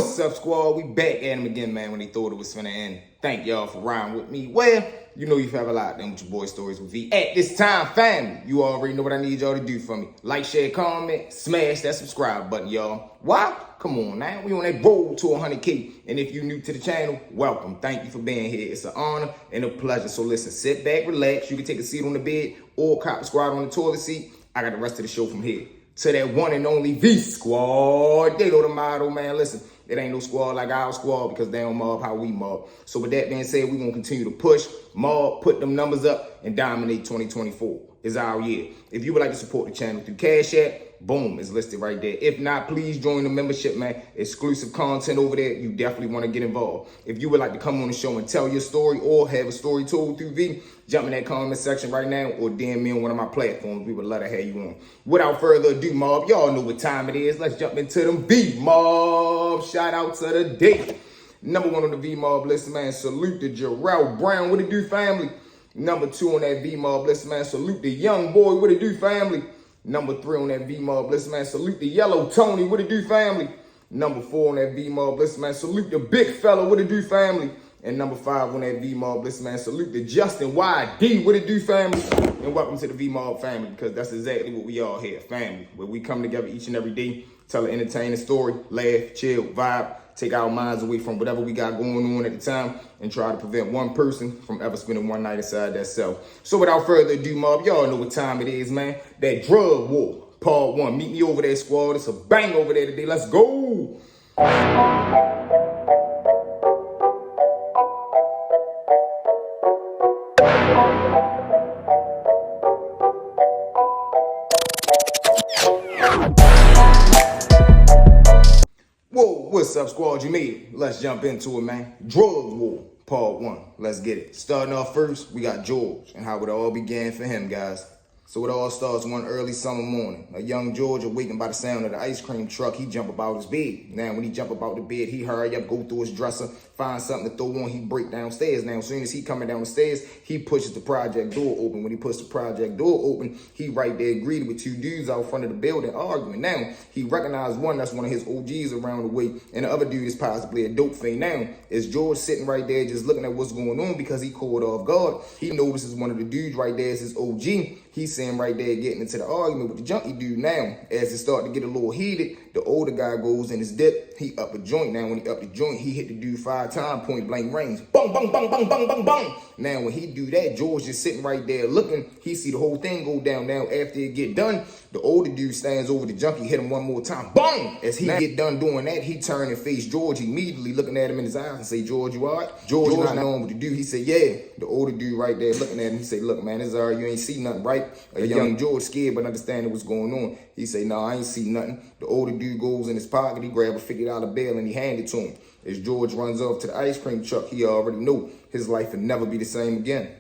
What's up, squad? We back at him again, man, when they thought it was finna end. Thank y'all for riding with me. Well, you know you've ever locked in with your boy Stories with V. At this time, family, you already know what I need y'all to do for me. Like, share, comment, smash that subscribe button, y'all. Why? Come on now, we on that road to 100K. And if you're new to the channel, welcome. Thank you for being here. It's an honor and a pleasure. So listen, sit back, relax. You can take a seat on the bed or cop the squad on the toilet seat. I got the rest of the show from here. To that one and only V squad. They know the motto, man. Listen, it ain't no squad like our squad because they don't mob how we mob. So with that being said, we're going to continue to push, mob, put them numbers up, and dominate 2024. It's our year. If you would like to support the channel through Cash App, boom, it's listed right there. If not, please join the membership, man. Exclusive content over there. You definitely want to get involved. If you would like to come on the show and tell your story or have a story told through V, jump in that comment section right now or DM me on one of my platforms. We would love to have you on. Without further ado, mob, y'all know what time it is. Let's jump into them V mob shout outs of the day. Number one on the V mob list, man. Salute to Jarrell Brown. What it do, family? Number two on that V mob list, man. Salute the young boy. What it do, family? Number three on that V mob list, man. Salute the yellow Tony. What it do, family? Number four on that V mob list, man. Salute the big fella. What it do, family? And number five on that V mob list, man. Salute the Justin YD. What it do, family? And welcome to the V mob family, because that's exactly what we all here, family. Where we come together each and every day, tell an entertaining story, laugh, chill, vibe, take our minds away from whatever we got going on at the time, and try to prevent one person from ever spending one night inside that cell. So without further ado, mob, y'all know what time it is, man. That drug war, part one. Meet me over there, squad. It's a bang over there today. Let's go. Whoa, what's up, squad? You made it. Let's jump into it, man. Drug war, part one. Let's get it. Starting off first, we got George and how it all began for him, guys. So it all starts one early summer morning. A young George, awakened by the sound of the ice cream truck, he jump about his bed. Now, when he jump about the bed, he hurry up, go through his dresser, find something to throw on, he break downstairs. Now, as soon as he coming down the stairs, he pushes the project door open. When he pushes the project door open, he right there greeted with two dudes out front of the building arguing. Now, he recognized one that's one of his OGs around the way, and the other dude is possibly a dope fiend. Now, as George sitting right there just looking at what's going on because he caught off guard, he notices one of the dudes right there is his OG. He's sitting right there getting into the argument with the junkie dude. Now, as it started to get a little heated, the older guy goes in his dip. He up a joint. Now, when he up the joint, he hit the dude 5 times, point blank range. Bang, bang, bang, bang, bang, bang, bang. Now, when he do that, George just sitting right there looking. He see the whole thing go down. Now, after it get done, the older dude stands over the junkie, hit him one more time. Bang! As he get done doing that, he turn and face George immediately, looking at him in his eyes and say, George, you all right? George not knowing what to do. He said, yeah. The older dude right there looking at him, he said, look, man, this is all right. You ain't see nothing, right? A young George scared but understanding what's going on. He say, no, I ain't see nothing. The older dude goes in his pocket, he grab a $50 bill and he hand it to him. As George runs off to the ice cream truck, he already knew his life would never be the same again.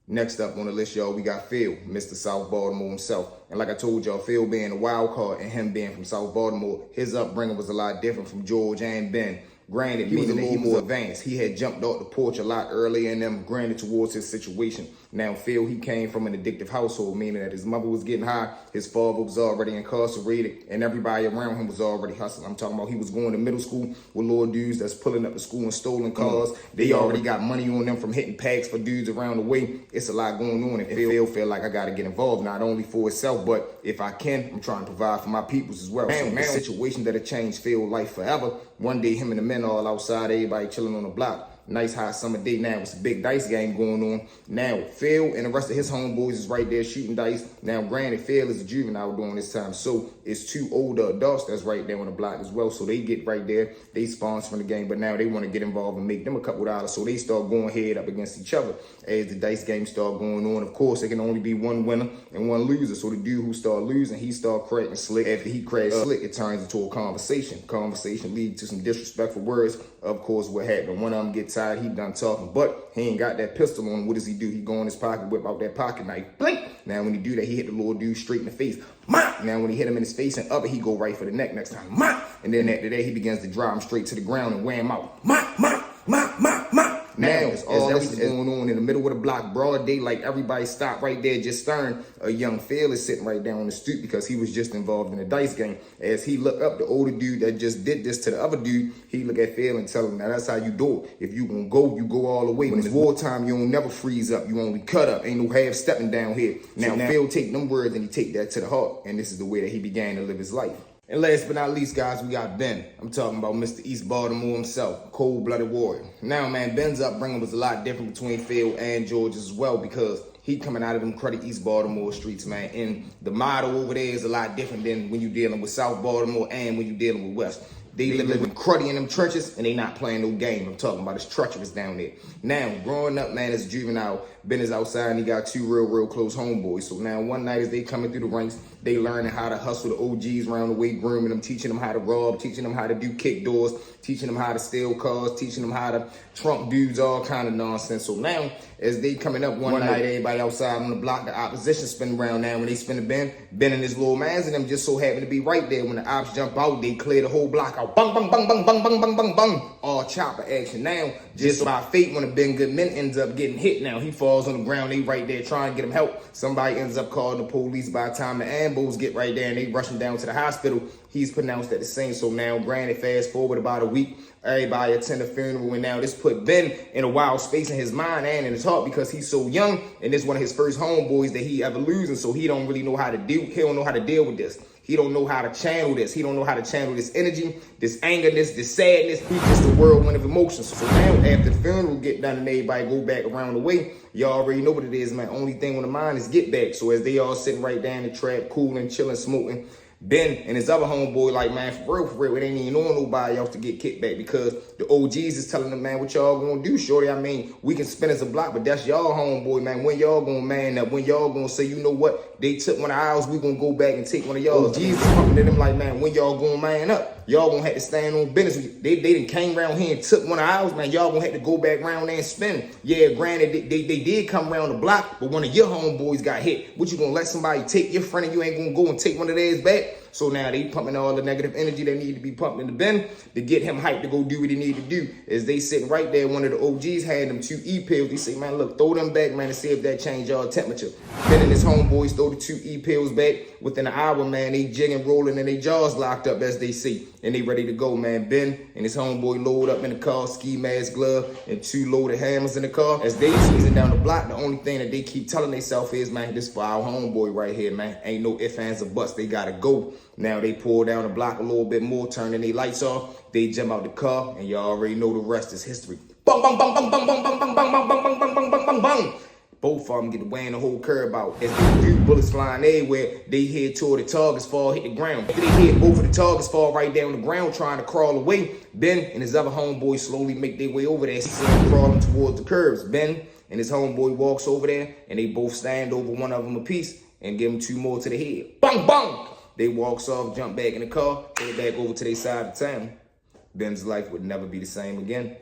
Next up on the list, y'all, we got Phil, Mr. South Baltimore himself. And like I told y'all, Phil being a wild card and him being from South Baltimore, his upbringing was a lot different from George and Ben. Granted, he was a little more advanced. He had jumped off the porch a lot earlier and them granted towards his situation. Now, Phil, he came from an addictive household, meaning that his mother was getting high, his father was already incarcerated, and everybody around him was already hustling. I'm talking about he was going to middle school with little dudes that's pulling up to school in stolen cars. They already got money on them from hitting packs for dudes around the way. It's a lot going on, and Phil feel like I got to get involved, not only for itself, but if I can, I'm trying to provide for my peoples as well. So, the situation that'll change Phil's life forever. One day, him and the men all outside, everybody chilling on the block. Nice hot summer day. Now it's a big dice game going on. Now Phil and the rest of his homeboys is right there shooting dice. Now granted, Phil is a juvenile during this time, so it's 2 older adults that's right there on the block as well. So they get right there, they sponsor from the game, but now they want to get involved and make them a couple dollars. So they start going head up against each other as the dice game start going on. Of course, it can only be one winner and one loser. So the dude who start losing, he start cracking slick. After he cracks slick, it turns into a conversation. Conversation leads to some disrespectful words. Of course, what happened? One of them gets tired, he done talking, but he ain't got that pistol on him. What does he do? He go in his pocket, whip out that pocket knife. Blink! Now, when he do that, he hit the little dude straight in the face. Ma! Now, when he hit him in his face and other, he go right for the neck next time. Ma! And then after that, he begins to drive him straight to the ground and wear him out. Ma! Ma! Ma! Ma! Ma! Now, as all this is going on in the middle of the block, broad day, like everybody stopped right there just staring, a young fella is sitting right down on the street because he was just involved in a dice game. As he looked up, the older dude that just did this to the other dude, he look at Phil and tell him, now that's how you do it. If you gonna go, you go all the way. When it's wartime, you don't never freeze up. You only cut up. Ain't no half stepping down here. Now, Phil take them words and he take that to the heart. And this is the way that he began to live his life. And last but not least, guys, we got Ben. I'm talking about Mr. East Baltimore himself, cold-blooded warrior. Now, man, Ben's upbringing was a lot different between Phil and George as well because he coming out of them cruddy East Baltimore streets, man. And the motto over there is a lot different than when you're dealing with South Baltimore and when you're dealing with West. They living cruddy in them trenches and they not playing no game. I'm talking about it's treacherous down there. Now, growing up, man, as a juvenile, Ben is outside and he got two real close homeboys. So now one night as they coming through the ranks, they learning how to hustle the OGs around the way, grooming them, teaching them how to rob, teaching them how to do kick doors, teaching them how to steal cars, teaching them how to trump dudes, all kind of nonsense. So now, as they coming up one night, everybody outside on the block, the opposition spin around now. When they spin the Ben and his little mans and them just so happen to be right there. When the ops jump out, they clear the whole block out. Bang, bang, bang, bang, bang, bang, bang, bang, bang. All chopper action. Now, just by fate, when the Ben Goodman ends up getting hit now, he falls on the ground. They right there trying to get him help. Somebody ends up calling the police. By the time the ambos get right there and they rushing down to the hospital, he's pronounced at the scene. So now, granted, fast forward about a week, everybody attend the funeral, and now this put Ben in a wild space in his mind and in his heart because he's so young, and this is one of his first homeboys that he ever losing, so he don't really know how to deal. He don't know how to deal with this. He don't know how to channel this. He don't know how to channel this energy, this anger, this sadness. He's just a whirlwind of emotions. So now, after the funeral get done and everybody go back around the way, y'all already know what it is, man. Only thing on the mind is get back. So as they all sitting right down in the trap, cooling, chilling, smoking, Ben and his other homeboy, like, man, for real, it ain't even on nobody else to get kicked back because the OGs is telling them, man, what y'all gonna do, shorty? I mean, we can spin as a block, but that's y'all homeboy, man. When y'all gonna man up? When y'all gonna say, you know what? They took one of ours, we gonna go back and take one of y'all. OGs is pumping to them like, man, when y'all gonna man up? Y'all gonna have to stand on business. They done came around here and took one of ours, man. Y'all gonna have to go back around there and spin. Yeah, granted, they did come around the block, but one of your homeboys got hit. What, you gonna let somebody take your friend and you ain't gonna go and take one of theirs back? So now they pumping all the negative energy that need to be pumped into Ben to get him hyped to go do what he need to do. As they sitting right there, one of the OGs had them 2 E-pills. He say, man, look, throw them back, man, and see if that change y'all temperature. Ben and his homeboys throw the 2 E-pills back. Within an hour, man, they jigging, rolling, and they jaws locked up, as they see. And they ready to go, man. Ben and his homeboy load up in the car, ski mask, glove, and 2 loaded hammers in the car. As they squeezing down the block, the only thing that they keep telling themselves is, man, this for our homeboy right here, man. Ain't no ifs, ands, or buts. They gotta go. Now they pull down the block a little bit more, turning their lights off. They jump out the car, and y'all already know the rest is history. Bang, bang, bang, bang, bang, bang, bang, bang, bang, bang, bang, bang, bang, bang, bang, bang, bang. Both of them get weighing the whole curb out. As they do, bullets flying everywhere, they head toward the targets fall, hit the ground. After they hit both of the targets fall right down the ground, trying to crawl away. Ben and his other homeboy slowly make their way over there, see him crawling towards the curbs. Ben and his homeboy walks over there, and they both stand over one of them a piece and give him 2 more to the head. Bang, bang! They walks off, jump back in the car, head back over to their side of town. Ben's life would never be the same again.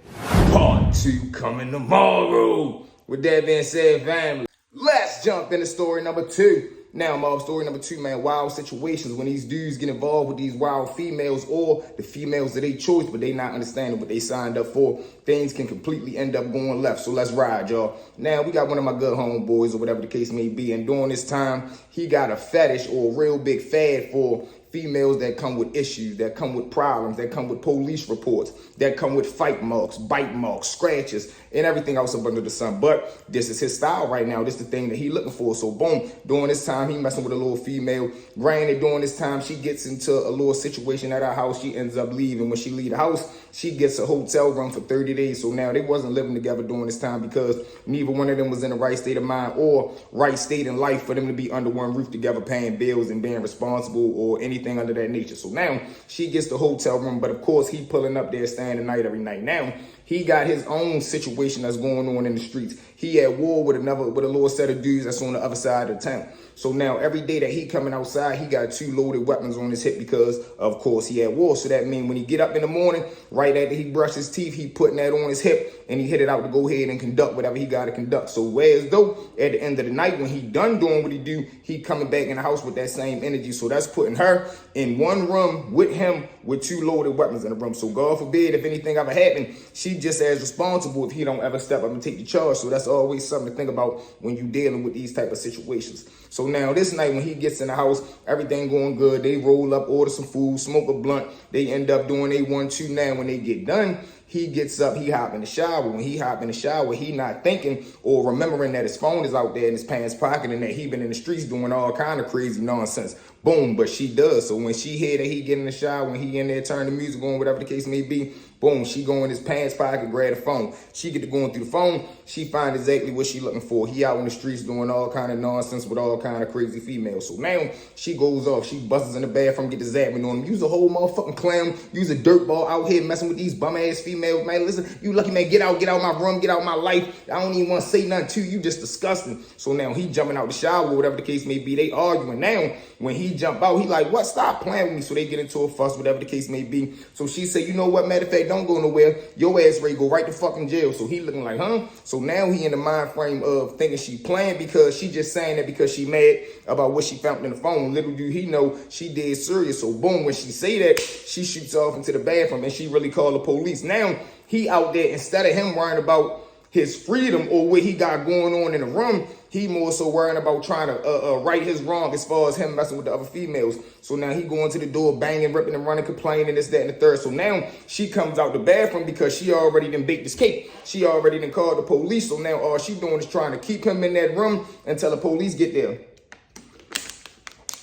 Part 2 coming tomorrow. With that being said, family, let's jump into story number 2. Now, Mob, story number 2, man, wild situations when these dudes get involved with these wild females or the females that they chose, but they not understanding what they signed up for. Things can completely end up going left. So let's ride, y'all. Now, we got one of my good homeboys or whatever the case may be, and during this time, he got a fetish or a real big fad for females that come with issues, that come with problems, that come with police reports, that come with fight marks, bite marks, scratches, and everything else up under the sun. But this is his style right now. This is the thing that he looking for. So boom, during this time, he messing with a little female. Granted, during this time, she gets into a little situation at our house. She ends up leaving. When she leave the house, she gets a hotel room for 30 days. So now they wasn't living together during this time because neither one of them was in the right state of mind or right state in life for them to be under one roof together, paying bills and being responsible or anything under that nature. So now she gets the hotel room, but of course he pulling up there, staying the night every night. Now he got his own situation that's going on in the streets. He at war with a little set of dudes that's on the other side of the town. So now every day that he coming outside, he got 2 loaded weapons on his hip because, of course, he had war. So that means when he get up in the morning, right after he brush his teeth, he putting that on his hip and he hit it out to go ahead and conduct whatever he got to conduct. So whereas though at the end of the night, when he done doing what he do, he coming back in the house with that same energy. So that's putting her in one room with him with 2 loaded weapons in the room. So God forbid if anything ever happened, she just as responsible if he don't ever step up and take the charge. So that's always something to think about when you dealing with these type of situations. So now this night when he gets in the house, everything going good. They roll up, order some food, smoke a blunt. They end up doing a 1-2. Now when they get done, he gets up, he hop in the shower. When he hop in the shower, he not thinking or remembering that his phone is out there in his pants pocket and that he been in the streets doing all kind of crazy nonsense. Boom, but she does. So when she hear that he get in the shower, when he in there turn the music on, whatever the case may be, boom, she go in his pants pocket, grab the phone. She get to going through the phone. She find exactly what she looking for. He out in the streets doing all kind of nonsense with all kind of crazy females. So now she goes off. She busts in the bathroom, get the zapping on him. Use a whole motherfucking clown. Use a dirtball out here messing with these bum ass females. Man, listen, you lucky man, get out my room, get out my life. I don't even want to say nothing to you. You just disgusting. So now he jumping out the shower, whatever the case may be. They arguing. Now when he jump out, he like, what? Stop playing with me. So they get into a fuss, whatever the case may be. So she say, you know what? Matter of fact, don't go nowhere. Your ass ready to go right to fucking jail. So he looking like, huh? So now he in the mind frame of thinking she playing because she just saying that because she mad about what she found in the phone. Little do he know she dead serious. So boom, when she say that, she shoots off into the bathroom and she really called the police. Now he out there, instead of him worrying about his freedom or what he got going on in the room, he more so worrying about trying to right his wrong as far as him messing with the other females. So now he going to the door, banging, ripping and running, complaining, this, that, and the third. So now she comes out the bathroom because she already done baked this cake. She already done called the police. So now all she doing is trying to keep him in that room until the police get there.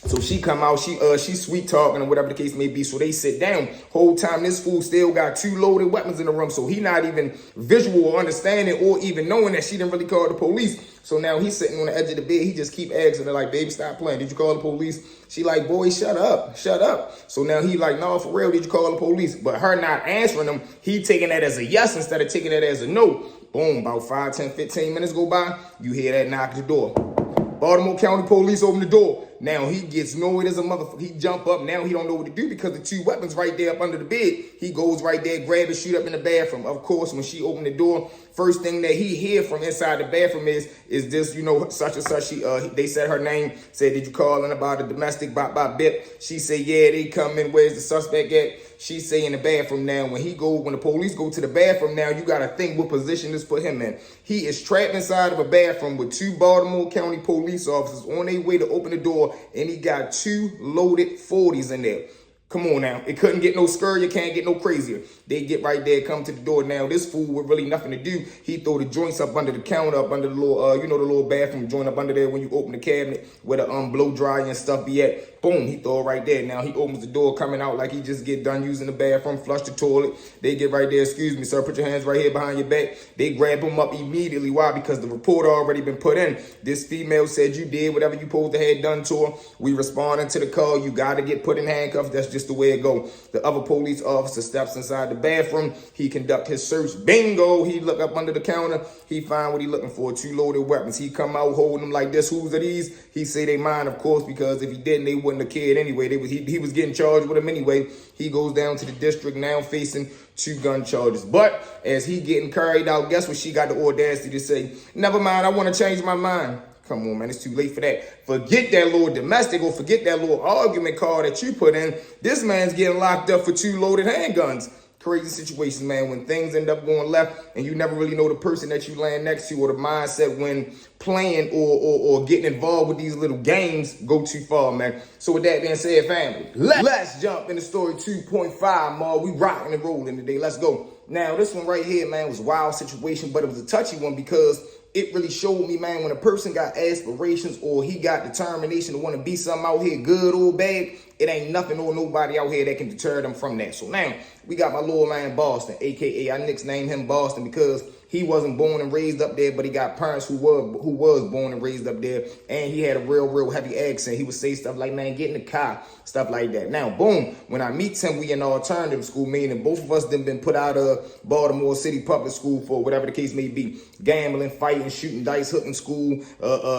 So she come out, she sweet talking or whatever the case may be. So they sit down. Whole time this fool still got 2 loaded weapons in the room. So he not even visual or understanding or even knowing that she didn't really call the police. So now he's sitting on the edge of the bed. He just keep asking her like, baby, stop playing. Did you call the police? She like, boy, shut up. Shut up. So now he like, no, for real, did you call the police? But her not answering him, he taking that as a yes instead of taking that as a no. Boom, about 5, 10, 15 minutes go by. You hear that knock at the door. Baltimore County Police open the door. Now he gets nowhere as a motherfucker. He jump up. Now he don't know what to do because the 2 weapons right there up under the bed. He goes right there, grab and shoot up in the bathroom. Of course, when she opened the door, first thing that he hear from inside the bathroom is this, you know, such and such. They said her name. Said, did you call in about a domestic bop bip? She said, yeah, they come in. Where's the suspect at? She say in the bathroom. Now when the police go to the bathroom, now you gotta think what position this put him in. He is trapped inside of a bathroom with 2 Baltimore County police officers on their way to open the door, and he got 2 loaded 40s in there. Come on now. It couldn't get no scurrier, can't get no crazier. They get right there, come to the door. Now, this fool with really nothing to do, he throw the joints up under the counter, up under the little, the little bathroom joint up under there when you open the cabinet where the blow dryer and stuff be at. Boom, he throw it right there. Now, he opens the door coming out like he just get done using the bathroom, flush the toilet. They get right there, excuse me, sir, put your hands right here behind your back. They grab him up immediately. Why? Because the report already been put in. This female said you did whatever you supposed to have done to her. We responding to the call. You got to get put in handcuffs. That's just the way it go. The other police officer steps inside the bathroom. He conduct his search. Bingo! He look up under the counter. He find what he looking for. 2 loaded weapons. He come out holding them like this. Whose are these? He say they mine, of course, because if he didn't, they wouldn't have cared anyway. He was getting charged with them anyway. He goes down to the district now facing 2 gun charges. But as he getting carried out, guess what she got the audacity to say? Never mind, I want to change my mind. Come on, man, it's too late for that. Forget that little domestic or forget that little argument card that you put in. This man's getting locked up for 2 loaded handguns. Crazy situation, man, when things end up going left and you never really know the person that you land next to or the mindset when playing or getting involved with these little games go too far, man. So with that being said, family, let's jump into story 2.5, Ma. We rocking and rolling today. Let's go. Now, this one right here, man, was a wild situation, but it was a touchy one because it really showed me, man, when a person got aspirations or he got determination to want to be something out here, good or bad, it ain't nothing or nobody out here that can deter them from that. So now, we got my little man Boston, aka I nicknamed him Boston because he wasn't born and raised up there, but he got parents who was born and raised up there, and he had a real heavy accent. He would say stuff like, man, get in the car, stuff like that. Now, boom, when I meet him, we in alternative school, meaning both of us then been put out of Baltimore City public school for whatever the case may be. Gambling, fighting, shooting dice, hooking school,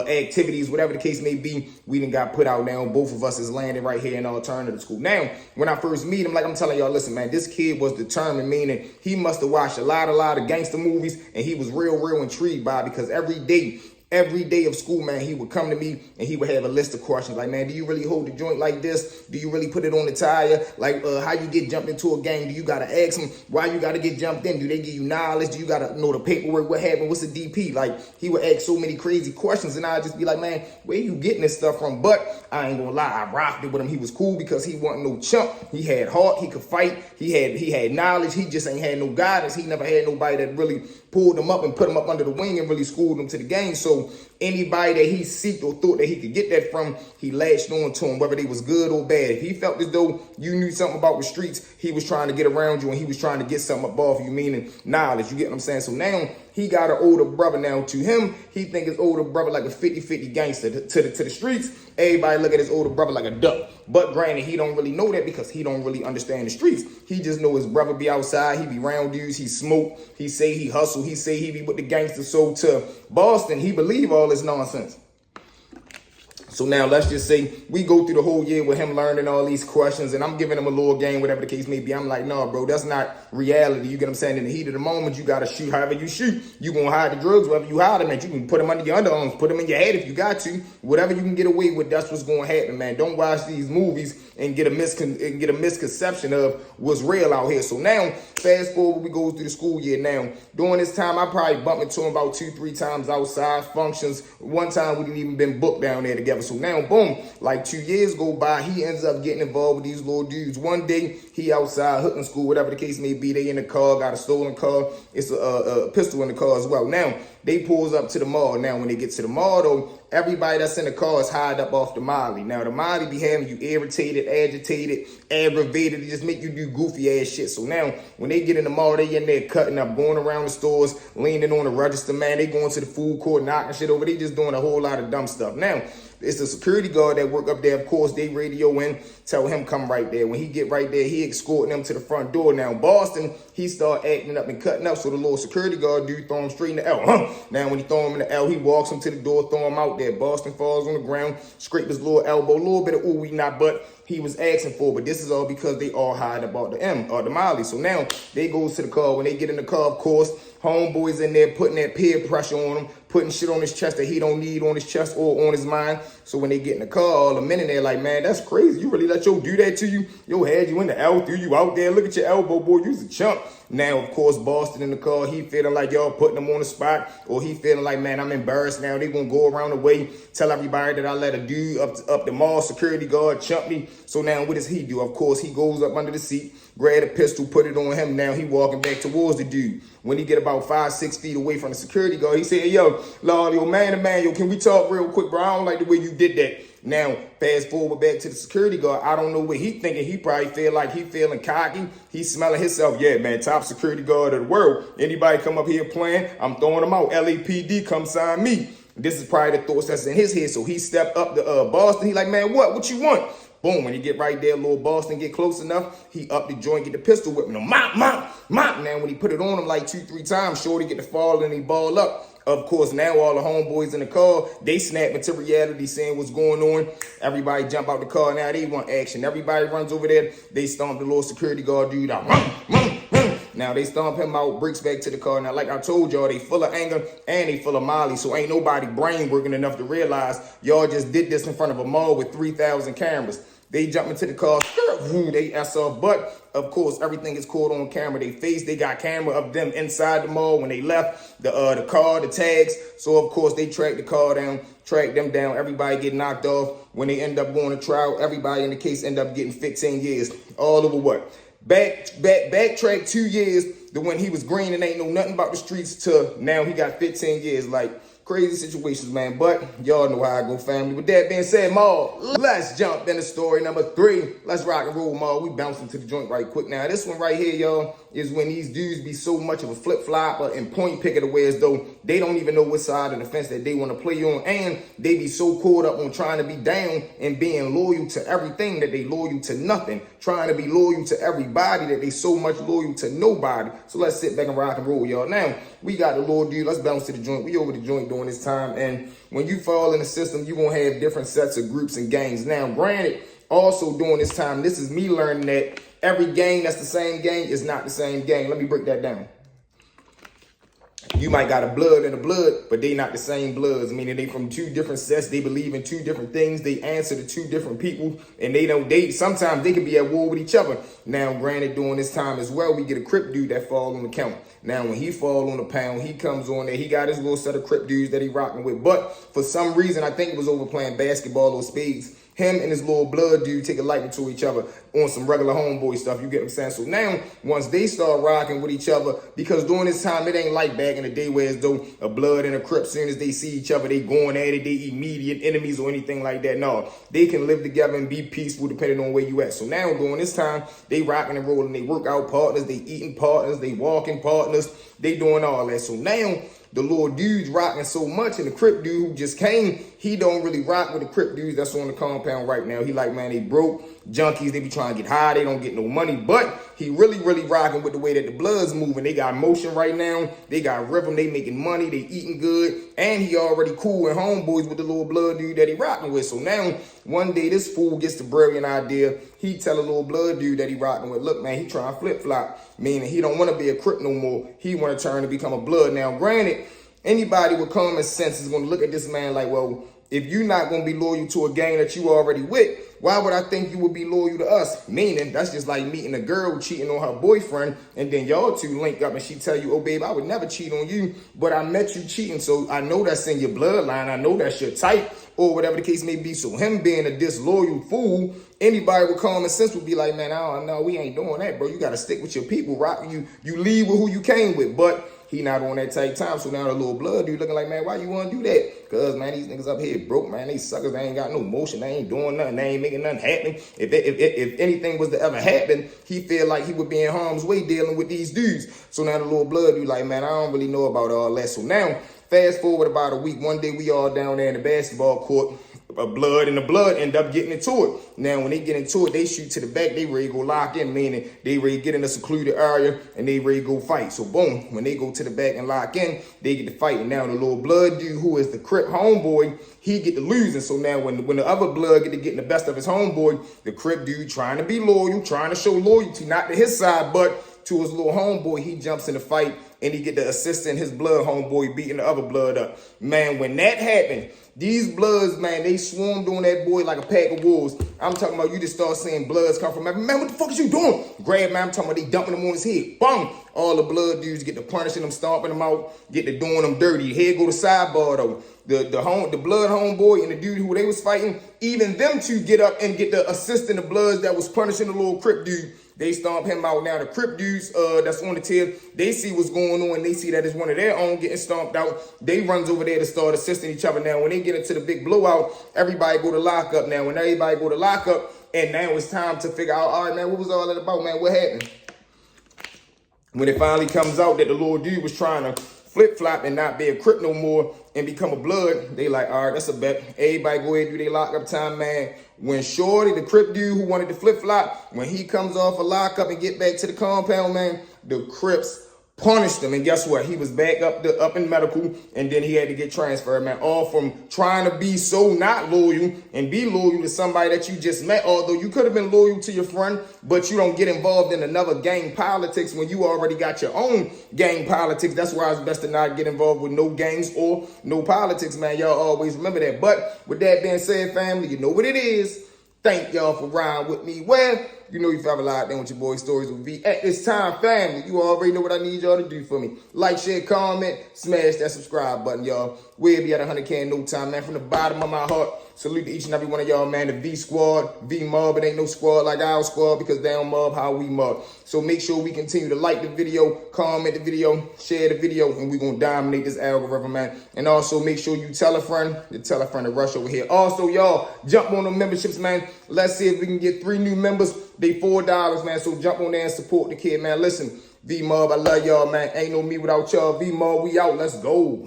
activities, whatever the case may be, we done got put out now. Both of us is landing right here in alternative school. Now, when I first meet him, like I'm telling y'all, listen, man, this kid was determined, meaning he must have watched a lot of gangster movies, and he was real intrigued by it because every day of school, man, he would come to me and he would have a list of questions like, man, do you really hold the joint like this? Do you really put it on the tire? Like, how you get jumped into a game? Do you got to ask them why you got to get jumped in? Do they give you knowledge? Do you got to know the paperwork? What happened? What's the DP? Like, he would ask so many crazy questions, and I'd just be like, man, where you getting this stuff from? But I ain't gonna lie, I rocked it with him. He was cool because he wasn't no chump. He had heart. He could fight. He had knowledge. He just ain't had no guidance. He never had nobody that really pulled him up and put him up under the wing and really schooled him to the game. So anybody that he seeked or thought that he could get that from, he latched on to him, whether they was good or bad. If he felt as though you knew something about the streets, he was trying to get around you and he was trying to get something above you, meaning knowledge. You get what I'm saying? So now he got an older brother. Now to him, he think his older brother like a 50-50 gangster. To the streets, everybody look at his older brother like a duck. But granted, he don't really know that because he don't really understand the streets. He just know his brother be outside, he be round dudes, he smoke, he say he hustle, he say he be with the gangsters. So to Boston, he believe all this nonsense. So now let's just say we go through the whole year with him learning all these questions, and I'm giving him a little game, whatever the case may be. I'm like, no, bro, that's not reality. You get what I'm saying? In the heat of the moment, you got to shoot however you shoot. You going to hide the drugs wherever you hide them at. You can put them under your underarms, put them in your head if you got to. Whatever you can get away with, that's what's going to happen, man. Don't watch these movies and get a misconception of what's real out here. So now, fast forward, we go through the school year. Now, during this time, I probably bumped into him about 2-3 times outside functions. One time, we didn't even been booked down there together. So now, boom, like 2 years go by, he ends up getting involved with these little dudes. One day, he outside hooking school, whatever the case may be. They in the car, got a stolen car. It's a pistol in the car as well. Now, they pulls up to the mall. Now, when they get to the mall, though, everybody that's in the car is high up off the Molly. Now, the Molly be having you irritated, agitated, aggravated. It just make you do goofy ass shit. So now, when they get in the mall, they in there cutting up, going around the stores, leaning on the register, man. They going to the food court, knocking shit over. They just doing a whole lot of dumb stuff. Now, it's the security guard that work up there. Of course, they radio in, tell him come right there. When he get right there, he escorting them to the front door. Now, Boston, he start acting up and cutting up. So the little security guard dude throw him straight in the L. Now, when he throw him in the L, he walks him to the door, throw him out there. Boston falls on the ground, scrape his little elbow, a little bit of ooh, we not, but he was asking for. But this is all because they all hide about the M or the Molly. So now they goes to the car. When they get in the car, of course, homeboys in there putting that peer pressure on him, putting shit on his chest that he don't need on his chest or on his mind. So when they get in the car, all the men in there like, man, that's crazy. You really let yo do that to you? Yo had you in the L, threw you out there. Look at your elbow, boy. You's a chump. Now, of course, Boston in the car, he feeling like y'all putting him on the spot, or he feeling like, man, I'm embarrassed now. They gonna go around the way, tell everybody that I let a dude up the mall security guard chump me. So now what does he do? Of course, he goes up under the seat, grab a pistol, put it on him. Now he walking back towards the dude. When he get about 5-6 feet away from the security guard, he said, hey, yo, Lord, yo, man to man, yo, can we talk real quick, bro? I don't like the way you did that. Now, fast forward back to the security guard. I don't know what he thinking. He probably feel like he feeling cocky. He smelling himself. Yeah, man, top security guard of the world. Anybody come up here playing, I'm throwing them out. LAPD, come sign me. This is probably the thoughts that's in his head. So he stepped up to Boston. He like, man, what you want? Boom, when you get right there, little Boston get close enough, he up the joint, get the pistol whipping him. Mop. Now, when he put it on him like 2-3 times, Shorty get the fall and he ball up. Of course, now all the homeboys in the car, they snap into reality, saying what's going on. Everybody jump out the car. Now they want action. Everybody runs over there. They stomp the little security guard dude out. Now they stomp him out, breaks back to the car. Now, like I told y'all, they full of anger and they full of Molly. So ain't nobody brain working enough to realize y'all just did this in front of a mall with 3,000 cameras. They jump into the car, they ass off. But of course, everything is caught on camera. They face, they got camera of them inside the mall when they left the car, the tags. So of course, they track the car down, track them down. Everybody get knocked off. When they end up going to trial, everybody in the case end up getting 15 years. All over what? Backtrack 2 years to when he was green and ain't know nothing about the streets to now he got 15 years. Like, Crazy situations, man. But y'all know how I go, family. With that being said, Maul, let's jump into story number 3. Let's rock and roll, Maul. We bouncing to the joint right quick. Now, this one right here, y'all, is when these dudes be so much of a flip-flopper and point picker the way as though they don't even know what side of the fence that they want to play on. And they be so caught up on trying to be down and being loyal to everything that they loyal to nothing. Trying to be loyal to everybody that they so much loyal to nobody. So let's sit back and rock and roll, y'all. Now, we got the Lord dude. Let's bounce to the joint. We over the joint during this time. And when you fall in the system, you're going to have different sets of groups and gangs. Now, granted, also during this time, this is me learning that every gang that's the same gang is not the same gang. Let me break that down. You might got a blood and a blood, but they not the same bloods, meaning they from 2 different sets. They believe in 2 different things. They answer to 2 different people, and sometimes they can be at war with each other. Now, granted, during this time as well, we get a Crip dude that fall on the count. Now, when he fall on the pound, he comes on there. He got his little set of Crip dudes that he rocking with. But for some reason, I think it was over playing basketball or spades, him and his little blood dude take a liking to each other on some regular homeboy stuff. You get what I'm saying? So now, once they start rocking with each other, because during this time, it ain't like back in the day where as though a blood and a Crip, soon as they see each other, they going at it, they immediate enemies or anything like that. No, they can live together and be peaceful depending on where you at. So now, during this time, they rocking and rolling. They work out partners, they eating partners, they walking partners, they doing all that. So now, the little dude's rocking so much, and the Crip dude who just came, he don't really rock with the Crip dudes that's on the compound right now. He like, man, they broke junkies. They be trying to get high. They don't get no money. But he really rocking with the way that the blood's moving. They got motion right now. They got rhythm. They making money. They eating good. And he already cool and homeboys with the little blood dude that he rocking with. So now, one day, this fool gets the brilliant idea. He tell a little blood dude that he rocking with, look, man, he trying to flip-flop, meaning he don't want to be a Crip no more. He want to turn to become a blood. Now, granted, anybody with common sense is going to look at this man like, well, if you're not going to be loyal to a gang that you already with, why would I think you would be loyal to us? Meaning, that's just like meeting a girl cheating on her boyfriend, and then y'all 2 link up and she tell you, oh, babe, I would never cheat on you, but I met you cheating, so I know that's in your bloodline. I know that's your type, or whatever the case may be. So him being a disloyal fool, anybody with common sense would be like, man, I don't know, we ain't doing that, bro. You got to stick with your people, rock. You leave with who you came with, but he not on that tight time. So now the little blood dude looking like, man, why you want to do that? Because, man, these niggas up here broke, man. They suckers. They ain't got no motion. They ain't doing nothing. They ain't making nothing happen. If anything was to ever happen, he feel like he would be in harm's way dealing with these dudes. So now the little blood dude like, man, I don't really know about all that. So now, fast forward about a week. One day we all down there in the basketball court. A blood and the blood end up getting into it. Now, when they get into it, they shoot to the back. They ready to go lock in, meaning they ready to get in a secluded area and they ready to go fight. So, boom, when they go to the back and lock in, they get to fight. And now the little blood dude, who is the Crip homeboy, he get to losing. So now when the other blood get to getting the best of his homeboy, the Crip dude trying to be loyal, trying to show loyalty, not to his side, but to his little homeboy, he jumps in the fight and he get the assist in his blood homeboy beating the other blood up. Man, when that happened, these bloods, man, they swarmed on that boy like a pack of wolves. I'm talking about you just start seeing bloods come from every man. What the fuck is you doing? Grab man, I'm talking about they dumping him on his head. Boom! All the blood dudes get to punishing them, stomping them out, get to doing them dirty. Head go to sidebar though. The blood homeboy and the dude who they was fighting, even them 2 get up and get the assist in the bloods that was punishing the little Crip dude. They stomp him out. Now the Crip dudes that's on the tail, they see what's going on. They see that it's one of their own getting stomped out. They runs over there to start assisting each other. Now when they get into the big blowout, everybody go to lockup. Now when everybody go to lockup, and now it's time to figure out, all right, man, what was all that about, man? What happened? When it finally comes out that the little dude was trying to flip-flop and not be a Crip no more and become a blood, they like, all right, that's a bet. Everybody go ahead and do their lockup time, man. When Shorty, the Crip dude who wanted to flip-flop, when he comes off a lockup and get back to the compound, man, the Crips punished him. And guess what? He was back up in medical, and then he had to get transferred, man. All from trying to be so not loyal and be loyal to somebody that you just met, although you could have been loyal to your friend, but you don't get involved in another gang politics when you already got your own gang politics. That's why it's best to not get involved with no gangs or no politics, man. Y'all always remember that. But with that being said, family, you know what it is. Thank y'all for riding with me. Well, you know if you ever locked in with your boy Stories with V. At this time, family, you already know what I need y'all to do for me. Like, share, comment, smash that subscribe button, y'all. We'll be at 100K in no time, man. From the bottom of my heart, salute to each and every one of y'all, man. The V squad, V mob. It ain't no squad like our squad because they don't mob how we mob. So make sure we continue to like the video, comment the video, share the video, and we're going to dominate this algorithm, man. And also make sure you tell a friend to rush over here. Also, y'all, jump on the memberships, man. Let's see if we can get 3 new members. They $4, man. So jump on there and support the kid, man. Listen, V-Mob, I love y'all, man. Ain't no me without y'all. V-Mob, we out. Let's go.